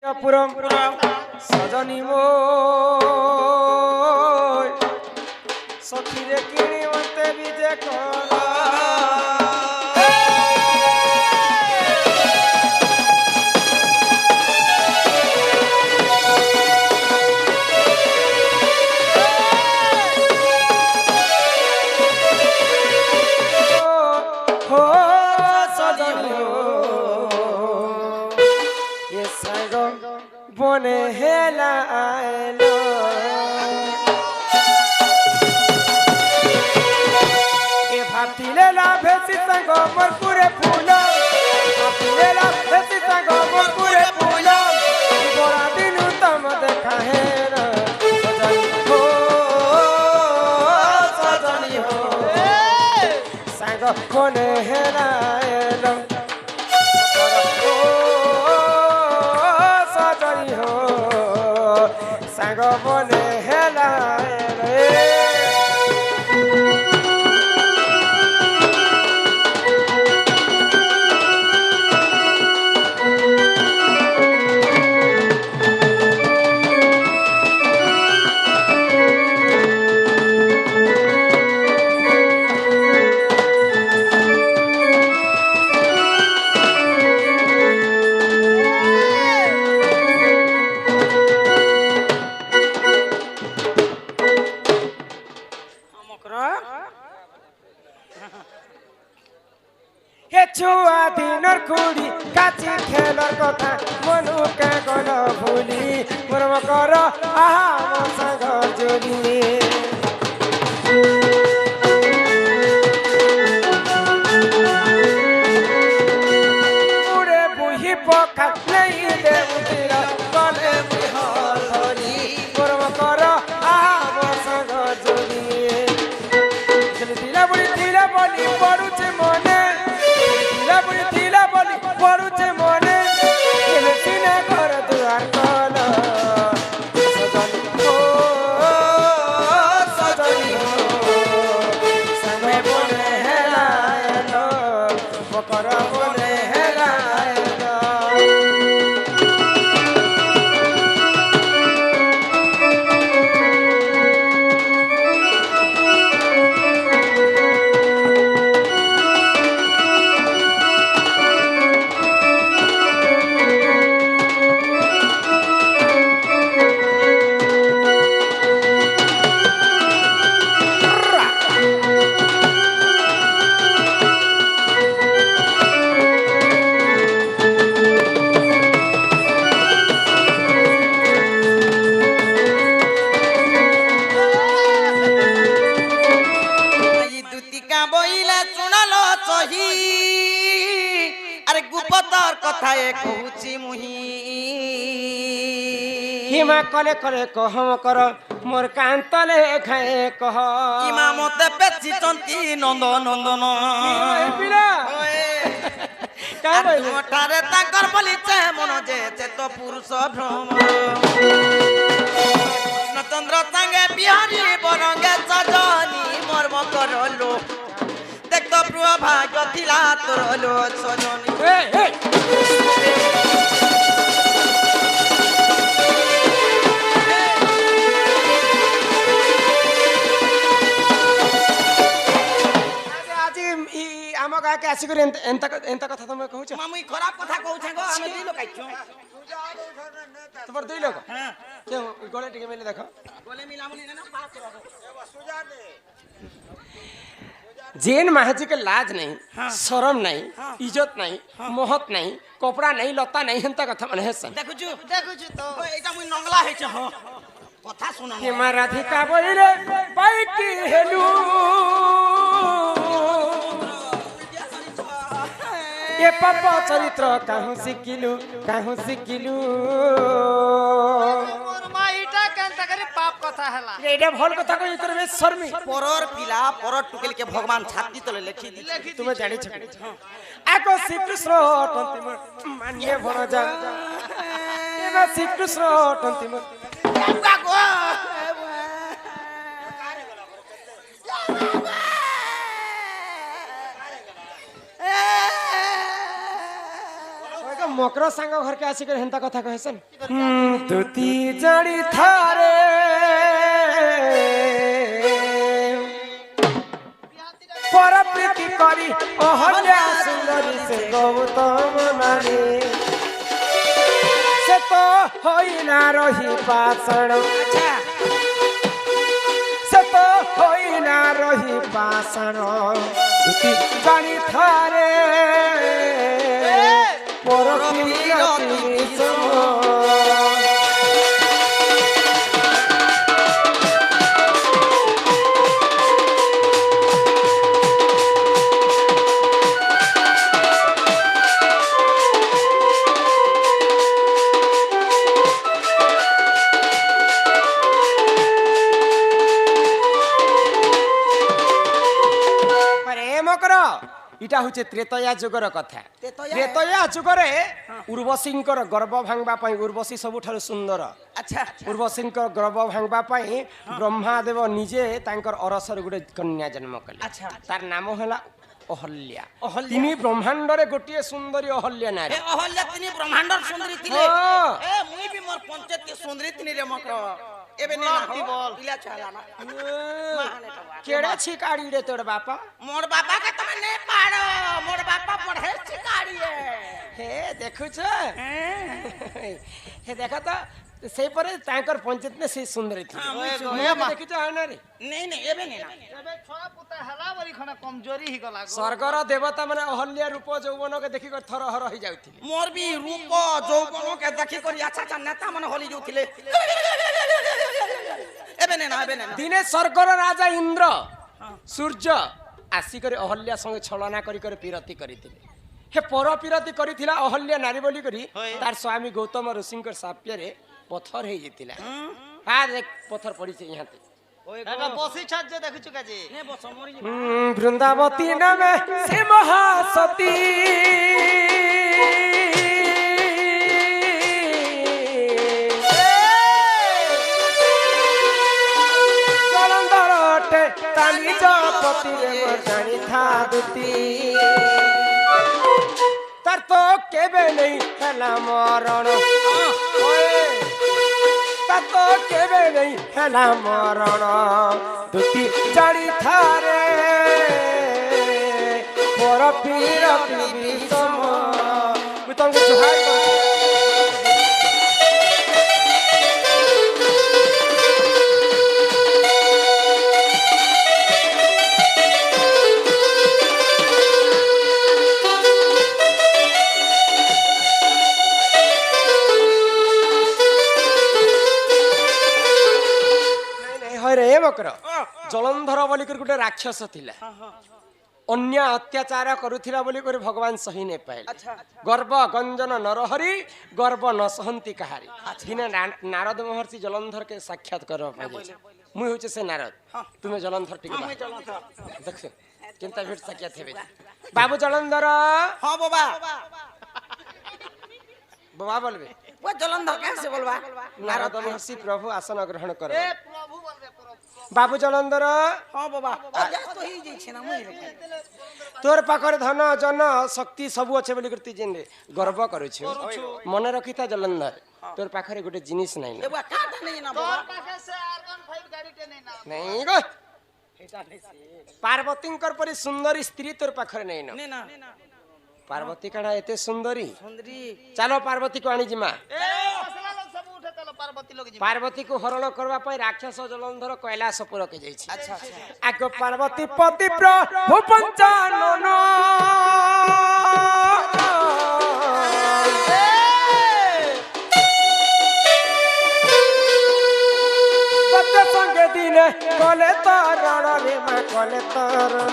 পুরম সজনী মো সখীরে কিনি মতে বিজে কর বনে হেলা আইলো কে ভাতিলে লা ভেসি সঙ্গ মরপুরে ফুল ভাতিলে লা ভেসি সঙ্গ মরপুরে ফুল বড়া দিনু তম দেখা হে সজনী হো সজনী হো সঙ্গ বনে হেলা আইলো সাঙ্গ বনে হেলা ছুয়া দিনর খুঁড়ি কাছি খেলর কথা মনুকে গল ভুলি মরম কর আহা মো সাঙ্গ জুলি মুড়ে বুহি পখা নেই দেউতির গলে বিহল ধরি মরম কর আহা মো সাঙ্গ জুলি দিলা বলি পড়ুছে মনে দিলা বলি পড়ুছে মনে কেবে সিনা ঘর দুয়ার কল সজনী হো সজনী হো সামে বনে হেলায়লো বকর বনে হেলায়লো হিমা কলে কলে কহম কর মোর কান্তলে খায়ে কহ ইমা মতে পেছি চন্তি নন্দ নন্দন ঠারে তাঙ্কর বলিছে মন যে চেত পুরুষ ভ্রম কৃষ্ণচন্দ্র সাঙ্গে বিহারী বরঙ্গে সজনী মর্ম করলো দেখত প্রিয় ভাগ্য থিলা তোর লো সজনী ଆମ ଗାଁକେ ଆସିକରି ଏନ୍ତା କଥା ତମେ କହୁଛ ମୁଇଁ ଖରାପ କଥା କହୁଛେ ଗো ଆମେ ଦୁଇ ଲୋକ ଆଇଛୁ ତମର ଦୁଇ ଲୋକ ଗଳେ ଟିକେ ମିଲେ ଦେଖ ଗଲେ ମିଲାମୁଲି ନା ପାସ୍ जेन महाजी के लाज नहीं शरम नहीं इज्जत नहीं मोहत नहीं कपड़ा नहीं लता नहीं हेंता कथा माने हेसन देखुछु तो एटा मुई नंगला हेछ हो कथा सुना के राधिका बोले बाइकी हेलू ये पाप चरित्र काहू सिकिलु मोर माईटा केनता करे पाप कथा हला एटा भल कथा को इतर में शर्मी परर पिला परर टुकेल के भगवान छाती तले लिखि दी तुमे जानि छ आको श्री कृष्ण तंतिम मान्य भण जा एमा श्री कृष्ण तंतिम गो मकर सांग घर के आसिक हेन्ता कथा कहसन तुती जानी थारे पर प्रीति करी अहल्या सुंदरी से गौतम नारी से तो होई ना रही पाषण से तो होई ना रही पाषण तुती जानी थारे पर प्रीति सम इटा होचे त्रेतया जुगर कथा त्रेतया जुगरे उर्वशींकर गर्भ भांगबा पई उर्वशी सबुठारु सुंदर अच्छा उर्वशींकर गर्भ भांगबा पई ब्रह्मादेव निजे तांकर अरसर गुडे कन्या जन्म कले अच्छा तार नाम हला अहल्या तिनी ब्रह्मांड रे गोटिए सुंदरी अहल्या नारी अहल्या तिनी ब्रह्मांड सुंदरी थिले ए मुई भी मोर पंचायत के सुंदरी तिनी रे मकर एबे ने नाती बोल इला चला ना केड़ा छिकाड़ी रे तोर बापा मोर बापा के तमे ने पाड़ो मोर बापा पढ़े छिकाड़ी हे देखु छ हे देखा तो से पर तांकर पंचायत में से सुंदरी थी देखि छ हना रे नहीं नहीं एबे ने ना एबे छोरा पुता हला बरी खना कमजोरी ही गला स्वर्गर देवता माने अहल्या रूप यौवन के देखि कर थरहर होई जाउथिले मोर भी रूप यौवन के देखि कर अच्छा अच्छा नेता माने होली जाउथिले एबे ने ना दिने स्वर्गर राजा इंद्र सूर्य आसिकर अहल्या संगे छलना करी कर पीरती करिथिले हे पर पीरती करिथिला अहल्या नारी बोली करी तार स्वामी गौतम ऋषिंकर साप्य रे पत्थर हे जितिला आ देख पत्थर पड़ी से यहां एटा बसी छात जे देखु चुका जे ने बस मोरी वृंदावती नामे से महासती जलंधरटे ताली जपति रे जानी था दुती तर तो केबे नहीं हला मरण ओए तर तो केबे नहीं हला मरण दुती जानी था रे पर पीर पीरी सम मैं तुमको जुहार करती जलंधर बोली गोटे राक्षस थिला अन्य अत्याचार करुथिला बोली भगवान सही नहीं पाए गर्व गंजन नरहरि गर्व न सहंती कहारी दिने नारद महर्षि जलंधर के साक्षात कर मुई होचे से नारद तुम्हें जलंधर टिक देख केनता भेट साक्षात हेबे बाबू जलंधर हां बाबा बाबा बोलबे वो जलंधर कैसे बोलबा नारद महर्षि प्रभु आसन ग्रहण कर ए प्रभु बोलबे बाबू जलंधर हां बाबा अजा तो ही जे छै ना मुई तोर पाखर धन जन शक्ति सब अच्छे बोली करती जेन गर्व करू मन रखी था जलंधर तोर पाखरे गोटे जिनिस नहीं ना एबा काटा नहीं ना बाबा तोर पाखे से आर्गन 5 गाड़ी टे नहीं ना नहीं गो पार्वती परी सुंदरी स्त्री तोर पाखरे नहीं ना पार्वती कड़ा एते सुंदरी चलो पार्वती को आनी जिमा पार्वती को हरण करवा पाई राक्षस जलंधर कैलासपुर के जाइछि अच्छा आगो पार्वती पति प्रभु पंचानन बच्चे संगे दिने कले तरण रे मा कले तरण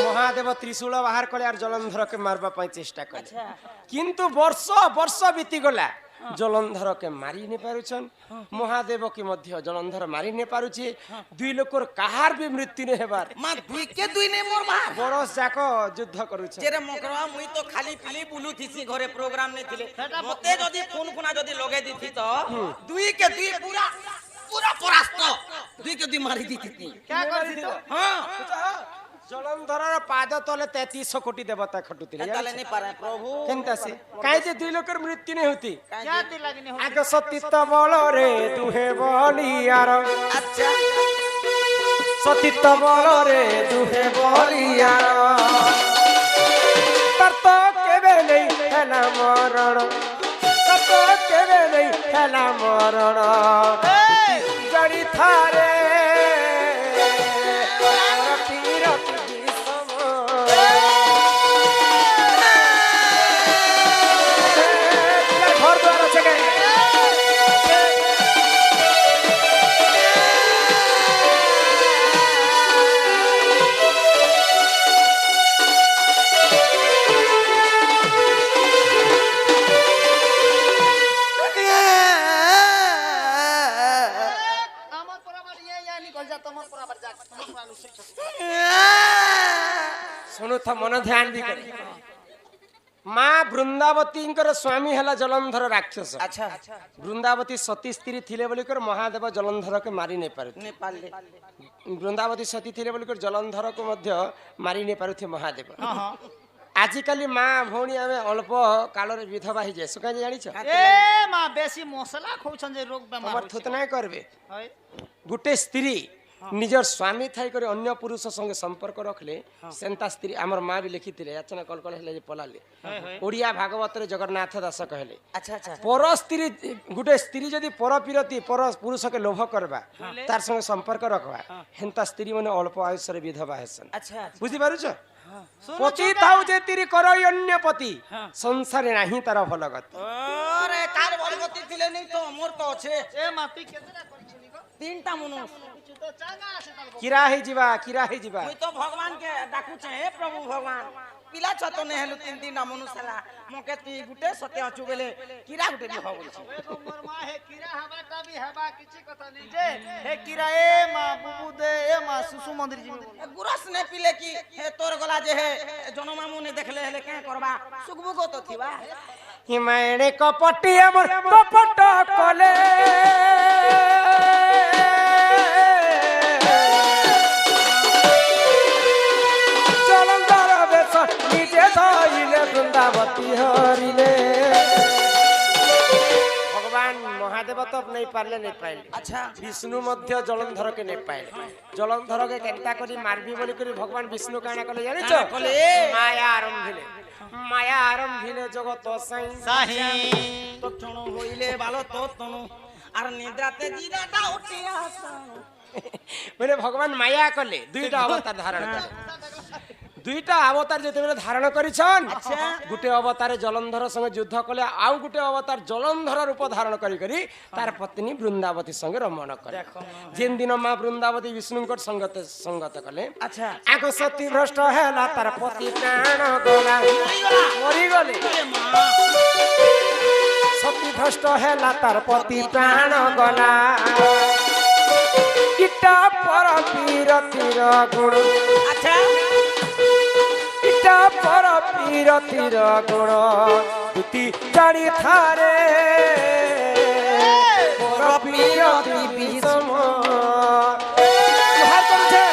महादेव त्रिशूल बाहर कले और जलंधर के मारबा पाई चेष्टा कले किंतु वर्ष वर्ष बीती गला जलंधर के मारी नहीं पारुछन महादेव के मध्य जलंधर मारी नहीं पारुछे दुई लोकर कहार भी मृत्यु नहीं हेबार मा दुई के दुई ने मोर मार बरस जाको युद्ध करूछ जेरे मकरवा मुई तो खाली पिली बुलु थिसी घरे प्रोग्राम नहीं थिले मते जदी फोन कुना जदी लगे दिथि तो दुई के दुई पूरा पूरा परास्त दुई के दुई मारी दिथि क्या करथि तो हां জলন্ধরর পাদ তলে 33 কোটি দেবতা খটুতিলে তাহলে নি পারে প্রভু কেনতা সে কাই যে দুই লোকের মৃত্যু নেই হতি याद लागनी हो আগ সতীত্ব বলরে দুহে বলিয়ার আচ্ছা সতীত্ব বলরে দুহে বলিয়ার তার তো কেবে নেই হেলা মরণ তার তো কেবে নেই হেলা মরণ জড়ি থারে রতি রতি বিষম ঘর দ্বার আছে গাই আমার বরাবর ইয়া নিকল যা তোমার বরাবর যা তোমার প্রাণ উৎসব শুনু থ মন ধ্যান দি করে মা বৃন্দাবতীଙ୍କର ସ୍ୱାମୀ ହେଲା ଜଳନ୍ଧର ରାକ୍ଷସ আচ্ছা ବୃନ୍ଦାବତୀ ସତୀ ସ୍ତ୍ରୀ ଥିଲେ ବୋଲିକରି ମହାଦେବ ଜଳନ୍ଧରକୁ ମାରି ନେଇ ପାରୁଥିଲେ নেপাল ବୃନ୍ଦାବତୀ ସତୀ ଥିଲେ ବୋଲିକରି ଜଳନ୍ଧରକୁ ମଧ୍ୟ ମାରି ନେଇ ପାରୁଥିଲେ ମହାଦେବ ଆଜିକାଲି ମା ଭଉଣୀ ଆମେ ଅଳ୍ପ କାଳରେ ବିଧବା ହେଇଯାଏ ସୁକାଇ ଜାଣିଛ ए मा बेसी मसला खौछन जे रोग बेमार ତମର ଥୁତ ନାଇଁ କରିବେ है ଗୋଟେ ସ୍ତ୍ରୀ ନିଜର ସ୍ୱାମୀ ଥାଇକରି ଅନ୍ୟ ପୁରୁଷ ସଙ୍ଗେ ସମ୍ପର୍କ ରଖିଲେ ସେନ୍ତା ସ୍ତ୍ରୀ ଆମର ମା ବି ଲେଖିଥିଲେ ଯାଚନା କଳକଳ ହେଲେ ଯେ ପଲାଲେ ଓଡ଼ିଆ ଭାଗବତରେ ଜଗନ୍ନାଥ ଦାସ କହିଲେ আচ্ছা আচ্ছা পর স্ত্রী গোটে স্ত্রী যদি পর পিরতি পর পুরুষকে লোভ করবা তার সঙ্গে সম্পর্ক রাখবা হেন্তা স্ত্রী মানে অল্প আয়ুষরে বিধবা হেসন আচ্ছা বুঝি পারুছ পতি তাও যে তিরি করই অন্য পতি সংসারে নাহি তার ভাল গতি ওরে কার বলগতি দিলে নেই তো মোর তো আছে ए मा तू केतरा करछनी गो তিনটা মনুষ तू तो चांगा আছে তার কিরা হয়ে ଯିବା মুই তো ভগবান কে ডাকুছে হে প্রভু ভগবান পিলা ছত নে হেলু তিন তিনটা মনুষ হেলা মকে তুই গুটে সতে অছু বেলে কিরা গুটে বিহ বলছি ए तो मोर मा हे किरा हबाटा भी हबा किछि কথা नहीं जे हे किरा ए मा बुबु दे ए मा सुसु मंदिर जी গুরস নে পিলে কি হে তোর গলা যে হে জনমামু নে দেখলে হেলে কে করবা সুকবুক তো থিবা হিমায়ণে কপটি আমার কপট কলে জলন্ধর বেশ নিজে ধইলে বৃন্দাবতী হরিলে ভগবান মহাদেব তো নেই পারলে নেই পাইলে আচ্ছা বিষ্ণু মধ্য জলন্ধরকে নেই পাইলে জলন্ধরকে কেন্তা করি মারবি বলি করি ভগবান বিষ্ণু কাଣା কলে জানিছ কাଣା কলে? মায়া আরম্ভিলে জগত সাই साही তক্ষণ হইলে ভালো তো তনু আর নিদ্রাতে জিরাটা উঠে আসা মানে ভগবান মায়া কলে দুইটা অবতার ধারণ কলে দুইটা অবতার যেতেবেলে ধারণ করিছন গোটে অবতারে জলন্ধর সঙ্গে যুদ্ধ কলে আউ গোটে অবতার জলন্ধর রূপ ধারণ করি করি তার পত্নী বৃন্দাবতী সঙ্গে রমণ করে যেন দিন মা বৃন্দাবতী বিষ্ণুঙ্কর সঙ্গত কলে আচ্ছা আগ সতী ভ্রষ্ট হেলা তার পতি প্রাণ গলা মরিগলে সতী ভ্রষ্ট হেলা তার পতি প্রাণ গলা ইটা পর বীরতির গুণ আচ্ছা ইটা পর বীরতির গুণ দুটি জানি থারে পর বীরতি বিষম জোহার করছে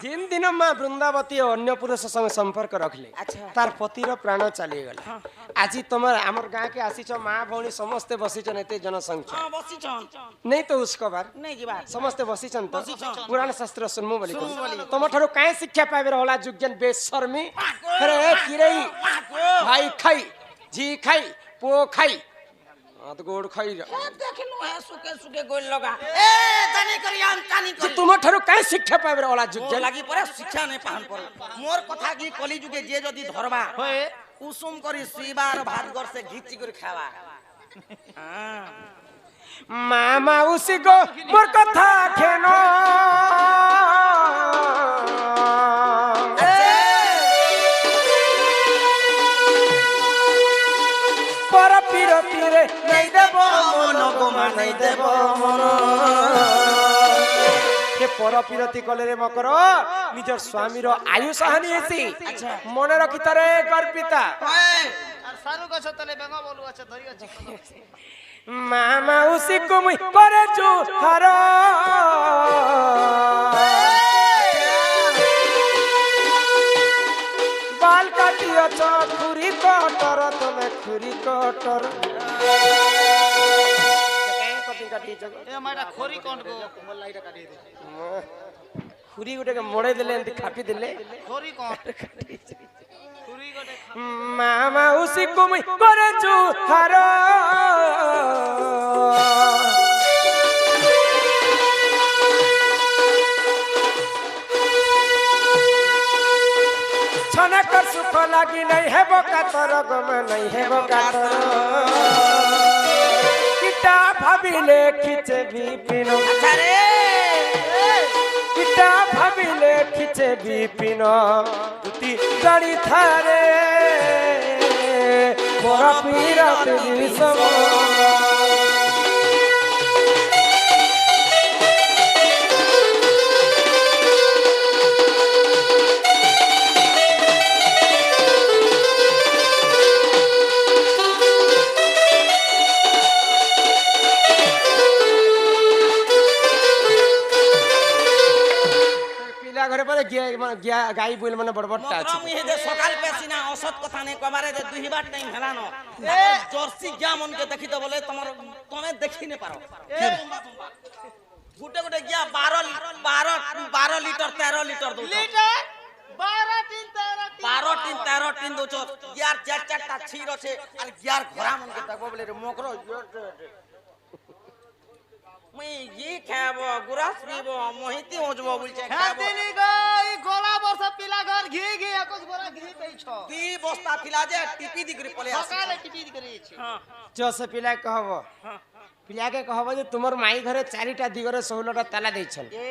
जिन दिन माँ बृंदावती अन्य पुरुष संग संपर्क रखले तार पतिर प्राण चली गला आज तुम आमर गाँ के आसीच माँ भौणी समस्ते बसीचन एते जनसंख्या হ্যাঁ বসিছন नहीं तो उसको बार নেই ଯିବା समस्ते बसीचन तो पुराण शास्त्र सुनमु बोली तुम ठारो काहे शिक्षा पाइबे होला जुज्ञान बेशर्मी अरे किरई भाई खाई जी खाई पो खाई हाथ गोड़ खाई দেখিনু হে সুকে সুকে গোল লগা এ জানি করি আম জানি করি तुम ठारो काहे शिक्षा पाइबे होला মোর जुज्ञान লাগি পরে শিক্ষা নাই পাহন পড়ে মোর কথা কি কলি যুগে যে যদি ধরবা होए কুসুম করি সুইবার ভাত গর সে ঘিচি করে খাওয়া হ্যাঁ मामा उसी को मोर कथा खेनो पर पीर বিরতিরে নাই দেব মন গো মা নাই দেব মন হে পর বিরতি কলে রে মকর নিজর স্বামীর আয়ুষ হানি হেসি মনে রখি তারে গর্পিতা আর সারু গছ তলে বেঙ্গ বলু আছে ধরি আছে মামা উসি কুমুই করে চু হার বাল কাটিয়ছ খুরি কটর তুমি খুরি কটর এ মাটা খরি কোন গো মোর লাইটা কাটি দে খুরি গোটে মোড়ে দেলে এমতি খাপি দেলে খরি কোন খরি গটে মামা উসি কুমুই করে চু হার ছনকর সুখ লাগি নাই হেব কাতর গম নাই হেব কাতর কিটা ভাবিলে খিচে বিপিন আরে কিটা ভাবিলে খিচে বিপিন দুটি গাড়ি থারে বড় পিরাত বিষম ঘরে পরে গাই বইল মানে বড় বড়টা আছে মকরম ইহে দে সকাল পেছি না অসৎ কথা নে কবারে দে দুইবার টাইম হেলানো জর্সি গিয়া মনকে দেখি তো বলে তোমার তুমি দেখি নে পারো গুটে গুটে গিয়া 12 লিটার 13 লিটার দউছ লিটার 12 3 12 টিন 13 টিন দউছ গিয়ার চার চারটা ছির আছে আর গিয়ার ঘোড়া মনকে দেখো বলে রে মকর মুই ই খাবো গুরাস পিবো মহিতি হজবো বলছে হ্যাঁ খাবো দিলি গো ই গোলা বর্ষ পিলা ঘর ঘি ঘি একজ গোলা ঘি পেইছ দি বস্তা থিলা যে টিপি দিগরি পলে আসি সকালে টিপি করেছি হ্যাঁ জসে পিলা কহব পিলাকে কহব যে তোমার মাই ঘরে 4টা দিগরে 16টা তালা দেইছন এ